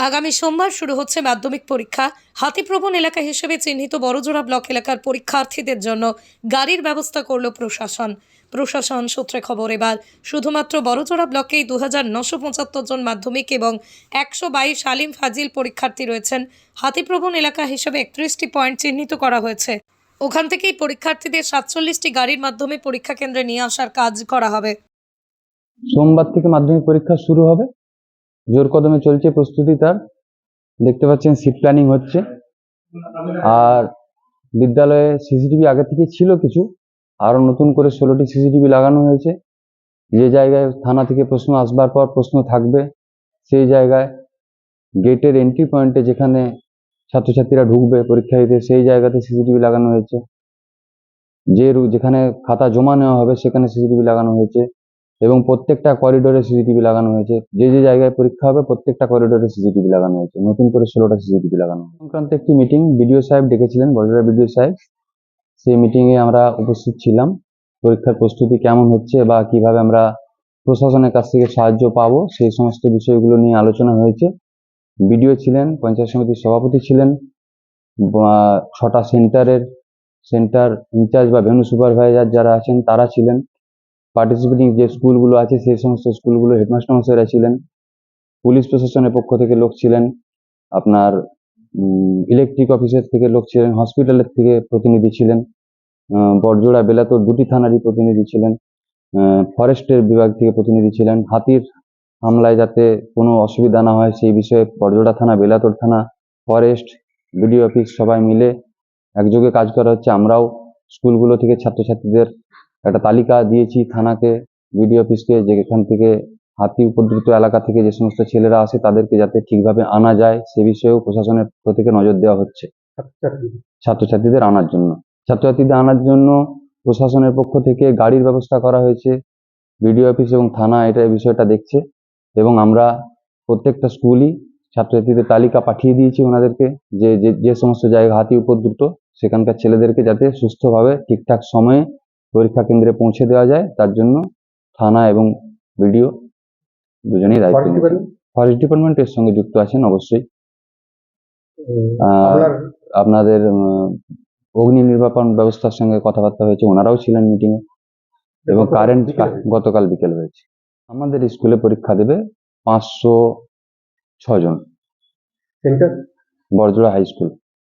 আগামী সোমবার শুরু হচ্ছে মাধ্যমিক পরীক্ষা। হাতিপ্রবণ এলাকা হিসেবে চিহ্নিত বড়জোড়া ব্লক এলাকার পরীক্ষার্থীদের জন্য গাড়ির ব্যবস্থা করল প্রশাসন সূত্রে খবর, এবার শুধুমাত্র বড়জোড়া ব্লকেই 2975 জন মাধ্যমিক এবং 122 আলিম ফাজিল পরীক্ষার্থী রয়েছেন। হাতিপ্রবণ এলাকা হিসেবে 31টি পয়েন্ট চিহ্নিত করা হয়েছে। ওখান থেকেই পরীক্ষার্থীদের 47টি গাড়ির মাধ্যমে পরীক্ষা কেন্দ্রে নিয়ে আসার কাজ করা হবে। সোমবার থেকে মাধ্যমিক পরীক্ষা শুরু হবে, জোর কদমে চলছে প্রস্তুতি। তার দেখতে পাচ্ছেন সিট প্ল্যানিং হচ্ছে। আর বিদ্যালয়ে সিসিটিভি আগে থেকে ছিল কিছু, আরো নতুন করে 16টি সিসিটিভি লাগানো হয়েছে। যে জায়গায় থানা থেকে প্রশ্ন আসবার পর প্রশ্ন থাকবে সেই জায়গায় গেটের এন্ট্রি পয়েন্টে যেখানে ছাত্রছাত্রীরা ঢুকবে পরীক্ষা দিতে সেই জায়গাতে সিসিটিভি লাগানো হয়েছে। যেখানে খাতা জমা নেওয়া হবে সেখানে সিসিটিভি লাগানো হয়েছে এবং প্রত্যেকটা করিডোরে সিসিটিভি লাগানো হয়েছে। যে জায়গায় পরীক্ষা হবে প্রত্যেকটা করিডোরে সিসিটিভি লাগানো হয়েছে। নতুন করে 16টা সিসিটিভি লাগানো হয়েছে। সংক্রান্ত একটি মিটিং বিডিও সাহেব ডেকেছিলেন, বড়জোড়া বিডিও সাহেব। সেই মিটিংয়ে আমরা উপস্থিত ছিলাম। পরীক্ষার প্রস্তুতি কেমন হচ্ছে বা কিভাবে আমরা প্রশাসনের কাছ থেকে সাহায্য পাবো সেই সমস্ত বিষয়গুলো নিয়ে আলোচনা হয়েছে। বিডিও ছিলেন, পঞ্চায়েত সমিতির সভাপতি ছিলেন, 6টা সেন্টার ইনচার্জ বা ভেন্যু সুপারভাইজার যারা আছেন তারা ছিলেন। পার্টিসিপেটিং যে স্কুলগুলো আছে সেই সমস্ত স্কুলগুলো হেডমাস্টার মশাইরা ছিলেন। পুলিশ প্রশাসনের পক্ষ থেকে লোক ছিলেন, আপনার ইলেকট্রিক অফিসের থেকে লোক ছিলেন, হসপিটালের থেকে প্রতিনিধি ছিলেন, বড়জোড়া বেলাতোর 2টি থানারই প্রতিনিধি ছিলেন, ফরেস্টের বিভাগ থেকে প্রতিনিধি ছিলেন। হাতির হামলায় যাতে কোনো অসুবিধা না হয় সেই বিষয়ে বড়জোড়া থানা, বেলাতোর থানা, ফরেস্ট, বিডিও অফিস সবাই মিলে একযোগে কাজ করা হচ্ছে। আমরাও স্কুলগুলো থেকে ছাত্রছাত্রীদের একটা তালিকা দিয়েছি থানাকে, বিডিও অফিসকে, যেখান থেকে হাতি উপদ্রুত এলাকা থেকে যে সমস্ত ছেলেরা আসে তাদেরকে যাতে ঠিকভাবে আনা যায় সে বিষয়েও প্রশাসনের পক্ষ থেকে নজর দেওয়া হচ্ছে। ছাত্রছাত্রীদের আনার জন্য প্রশাসনের পক্ষ থেকে গাড়ির ব্যবস্থা করা হয়েছে। বিডিও অফিস এবং থানা এই বিষয়টা দেখছে এবং আমরা প্রত্যেকটা স্কুলই ছাত্রছাত্রীদের তালিকা পাঠিয়ে দিয়েছি ওনাদেরকে, যে সমস্ত জায়গা হাতি উপদ্রুত সেখানকার ছেলেদেরকে যাতে সুস্থভাবে ঠিকঠাক সময়ে পরীক্ষা কেন্দ্রে পৌঁছে দেওয়া যায় তার জন্য থানা এবং বিডিও দুজনেই দায়িত্ব নিয়েছেন। ফরেস্ট ডিপার্টমেন্টের সঙ্গে যুক্ত আছেন অবশ্যই। আপনাদের অগ্নি নির্বাপন ব্যবস্থার সঙ্গে কথাবার্তা হয়েছে, ওনারাও ছিলেন মিটিং এ। এবং কারেন্ট গতকাল বিকেল হয়েছে। আমাদের স্কুলে পরীক্ষা দেবে 506 জন, বড়জোড়া হাই স্কুল।